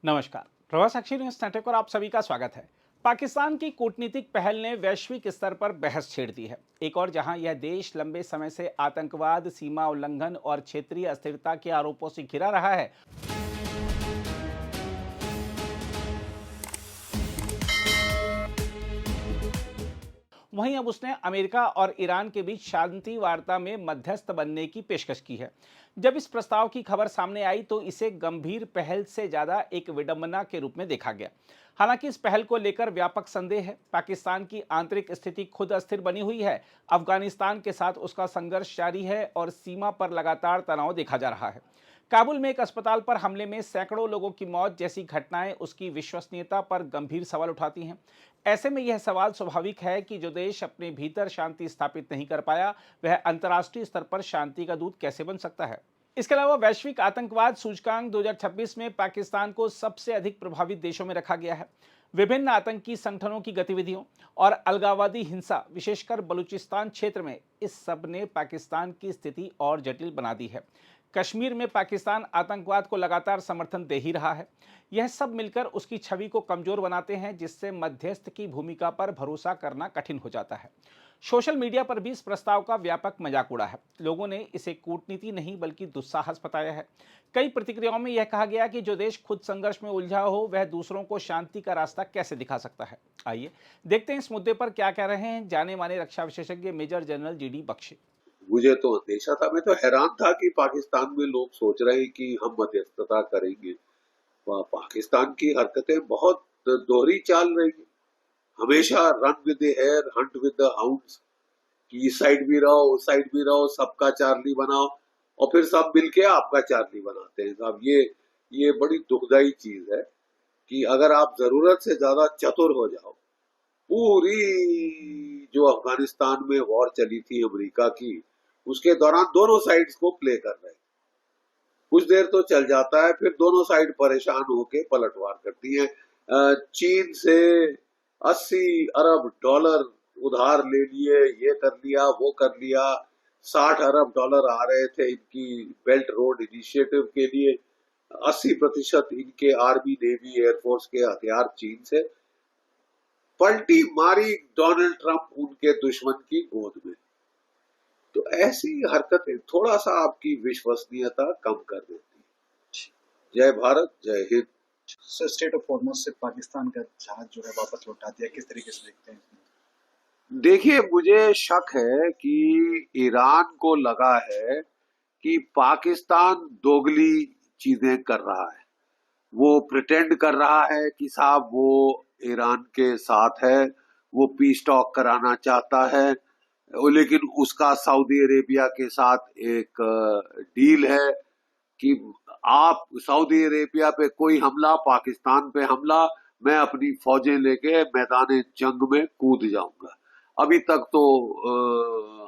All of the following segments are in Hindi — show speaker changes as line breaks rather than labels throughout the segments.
नमस्कार। प्रवास साक्षी न्यूज नेटवर्क पर आप सभी का स्वागत है। पाकिस्तान की कूटनीतिक पहल ने वैश्विक स्तर पर बहस छेड़ दी है। एक और जहां यह देश लंबे समय से आतंकवाद, सीमा उल्लंघन और क्षेत्रीय अस्थिरता के आरोपों से घिरा रहा है, वहीं अब उसने अमेरिका और ईरान के बीच शांति वार्ता में मध्यस्थ बनने की पेशकश की है। जब इस प्रस्ताव की खबर सामने आई तो इसे गंभीर पहल से ज्यादा एक विडंबना के रूप में देखा गया। हालांकि इस पहल को लेकर व्यापक संदेह है। पाकिस्तान की आंतरिक स्थिति खुद अस्थिर बनी हुई है। अफगानिस्तान के साथ उसका संघर्ष जारी है और सीमा पर लगातार तनाव देखा जा रहा है। काबुल में एक अस्पताल पर हमले में सैकड़ों लोगों की मौत जैसी घटनाएं उसकी विश्वसनीयता पर गंभीर सवाल उठाती हैं। ऐसे में यह सवाल स्वाभाविक है कि जो देश अपने भीतर शांति स्थापित नहीं कर पाया, वह अंतर्राष्ट्रीय स्तर पर शांति का दूत कैसे बन सकता है। इसके अलावा वैश्विक आतंकवाद सूचकांक 2026 में पाकिस्तान को सबसे अधिक प्रभावित देशों में रखा गया है। विभिन्न आतंकी संगठनों की गतिविधियों और अलगाववादी हिंसा, विशेषकर बलूचिस्तान क्षेत्र में, इस सब ने पाकिस्तान की स्थिति और जटिल बना दी है। कश्मीर में पाकिस्तान आतंकवाद को लगातार समर्थन दे ही रहा है। यह सब मिलकर उसकी छवि को कमजोर बनाते हैं, जिससे मध्यस्थ की भूमिका पर भरोसा करना कठिन हो जाता है। सोशल मीडिया पर भी इस प्रस्ताव का व्यापक मजाक उड़ा है। लोगों ने इसे कूटनीति नहीं बल्कि दुस्साहस बताया है। कई प्रतिक्रियाओं में यह कहा गया कि जो देश खुद संघर्ष में उलझा हो, वह दूसरों को शांति का रास्ता कैसे दिखा सकता है। आइए देखते हैं इस मुद्दे पर क्या कह रहे हैं जाने माने रक्षा विशेषज्ञ मेजर जनरल जीडी बख्शी।
मुझे तो अंदेशा था, मैं तो हैरान था कि पाकिस्तान में लोग सोच रहे हैं कि हम मध्यस्थता करेंगे। पाकिस्तान की हरकतें बहुत दोहरी चाल रही है। हमेशा run with the hare, hunt with the hounds, कि इस साइड भी रहो, उस साइड भी रहो, सबका चार्ली बनाओ और फिर सब मिलके आपका चार्ली बनाते हैं। साहब, ये बड़ी दुखदाई चीज है कि अगर आप जरूरत से ज्यादा चतुर हो जाओ, पूरी जो अफगानिस्तान में वॉर चली थी अमेरिका की, उसके दौरान दोनों साइड्स को प्ले कर रहे हैं। कुछ देर तो चल जाता है, फिर दोनों साइड परेशान होके पलटवार करती है। चीन से 80 अरब डॉलर उधार ले लिए, ये कर लिया, वो कर लिया। 60 अरब डॉलर आ रहे थे इनकी बेल्ट रोड इनिशिएटिव के लिए। 80% इनके आर्मी, नेवी, एयरफोर्स के हथियार चीन से। पलटी मारी डोनाल्ड ट्रंप उनके दुश्मन की गोद में। तो ऐसी हरकतें थोड़ा सा आपकी विश्वसनीयता कम कर देती है। जय भारत, जय हिंद।
स्टेट ऑफ हॉर्मुज़ से पाकिस्तान का जहाज जो है वापस लौटा दिया, किस तरीके से देखते हैं?
देखिए, मुझे शक है कि ईरान को लगा है कि पाकिस्तान दोगली चीजें कर रहा है। वो प्रिटेंड कर रहा है कि साहब वो ईरान के साथ है, वो पीस टॉक कराना चाहता है, लेकिन उसका सऊदी अरेबिया के साथ एक डील है कि आप सऊदी अरेबिया पे कोई हमला, पाकिस्तान पे हमला, मैं अपनी फौजें लेके मैदान जंग में कूद जाऊंगा। अभी तक तो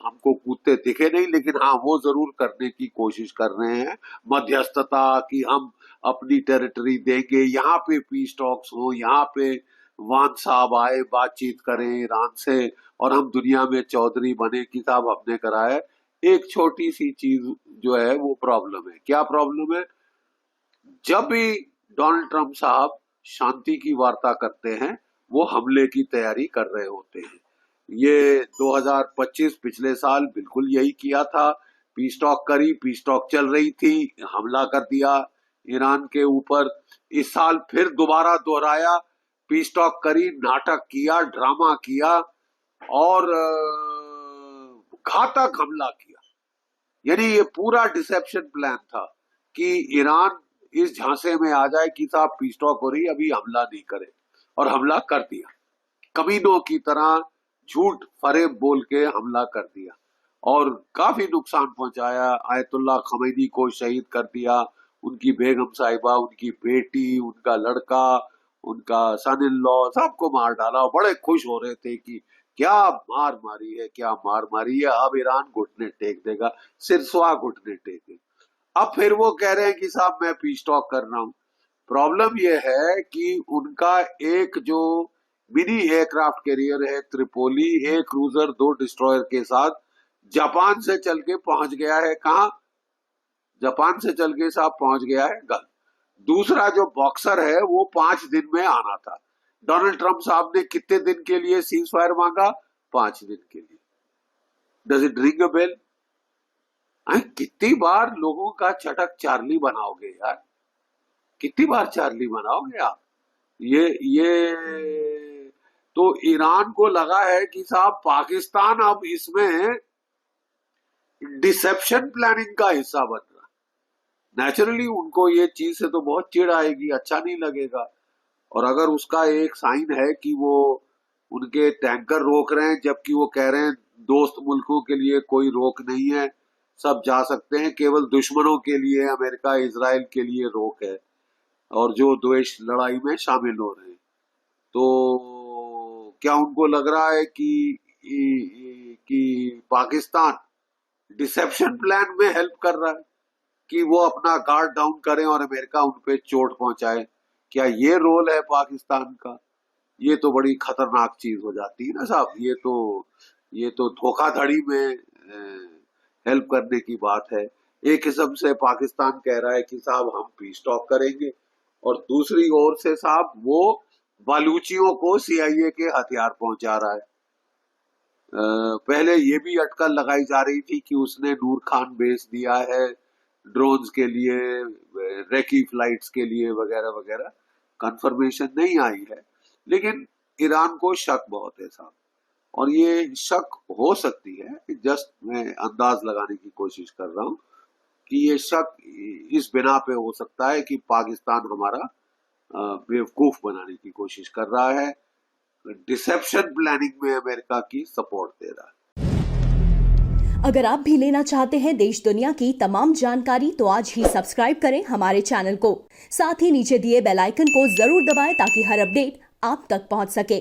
हमको कूदते दिखे नहीं, लेकिन हाँ, वो जरूर करने की कोशिश कर रहे हैं मध्यस्थता कि हम अपनी टेरिटरी देंगे, यहाँ पे पीस टॉक्स हो, यहाँ पे वान साहब आए, बातचीत करें ईरान से और हम दुनिया में चौधरी बने कि साहब हमने करा है। एक छोटी सी चीज जो है वो प्रॉब्लम है। क्या प्रॉब्लम है? जब भी डोनाल्ड ट्रंप साहब शांति की वार्ता करते हैं, वो हमले की तैयारी कर रहे होते हैं। ये 2025 पिछले साल बिल्कुल यही किया था। पीस टॉक करी, पीस टॉक चल रही थी, हमला कर दिया ईरान के ऊपर। इस साल फिर दोबारा दोहराया, पीस टॉक करी, नाटक किया, ड्रामा किया और घातक हमला किया। यानी ये पूरा डिसेप्शन प्लान था कि ईरान इस झांसे में आ जाए कि साहब पीस टॉक हो रही है, अभी हमला नहीं करे, और हमला कर दिया। कमीनों की तरह झूठ फरेब बोल के हमला कर दिया और काफी नुकसान पहुंचाया। आयतुल्लाह खमैनी को शहीद कर दिया, उनकी बेगम साहिबा, उनकी बेटी, उनका लड़का, उनका सन इन लॉ, सबको मार डाला। बड़े खुश हो रहे थे कि क्या मार मारी है, क्या मार मारी है, अब ईरान घुटने टेक देगा। सिरसवा घुटने टेके। अब फिर वो कह रहे हैं कि साहब मैं पीस टॉक कर रहा हूं। प्रॉब्लम यह है कि उनका एक जो मिनी एयरक्राफ्ट कैरियर है त्रिपोली, एक क्रूजर, 2 डिस्ट्रॉयर के साथ जापान से चल के पहुंच गया है। कहां? जापान से चल के साहब पहुंच गया है गल्फ। दूसरा जो बॉक्सर है वो 5 दिन में आना था। डोनाल्ड ट्रंप साहब ने कितने दिन के लिए सीज फायर मांगा? 5 दिन के लिए। Does it ring a bell? कितनी बार लोगों का चटक चार्ली बनाओगे यार? कितनी बार चार्ली बनाओगे आप? ये तो ईरान को लगा है कि साहब पाकिस्तान अब इसमें डिसेप्शन प्लानिंग का हिस्सा बन रहा। नेचुरली उनको ये चीज से तो बहुत चिढ़ आएगी, अच्छा नहीं लगेगा। और अगर उसका एक साइन है कि वो उनके टैंकर रोक रहे हैं, जबकि वो कह रहे हैं दोस्त मुल्कों के लिए कोई रोक नहीं है, सब जा सकते हैं, केवल दुश्मनों के लिए, अमेरिका इजराइल के लिए रोक है, और जो द्वेष लड़ाई में शामिल हो रहे हैं। तो क्या उनको लग रहा है कि पाकिस्तान डिसेप्शन प्लान में हेल्प कर रहा है कि वो अपना गार्ड डाउन करें और अमेरिका उन पे चोट पहुंचाए? क्या ये रोल है पाकिस्तान का? ये तो बड़ी खतरनाक चीज हो जाती है ना साहब। ये तो धोखाधड़ी में हेल्प करने की बात है। एक किस्म से पाकिस्तान कह रहा है कि साहब हम पीस टॉक करेंगे, और दूसरी ओर से साहब वो बलूचियों को CIA के हथियार पहुंचा रहा है। पहले ये भी अटकल लगाई जा रही थी कि उसने नूर खान बेच दिया है ड्रोन्स के लिए, रेकी फ्लाइट्स के लिए वगैरह वगैरह। कंफर्मेशन नहीं आई है, लेकिन ईरान को शक बहुत है साहब, और ये शक हो सकती है, जस्ट मैं अंदाज लगाने की कोशिश कर रहा हूँ कि ये शक इस बिना पे हो सकता है कि पाकिस्तान हमारा बेवकूफ बनाने की कोशिश कर रहा है, डिसेप्शन प्लानिंग में अमेरिका की सपोर्ट दे रहा है।
अगर आप भी लेना चाहते हैं देश दुनिया की तमाम जानकारी तो आज ही सब्सक्राइब करें हमारे चैनल को। साथ ही नीचे दिए बेल आइकन को जरूर दबाएं ताकि हर अपडेट आप तक पहुंच सके।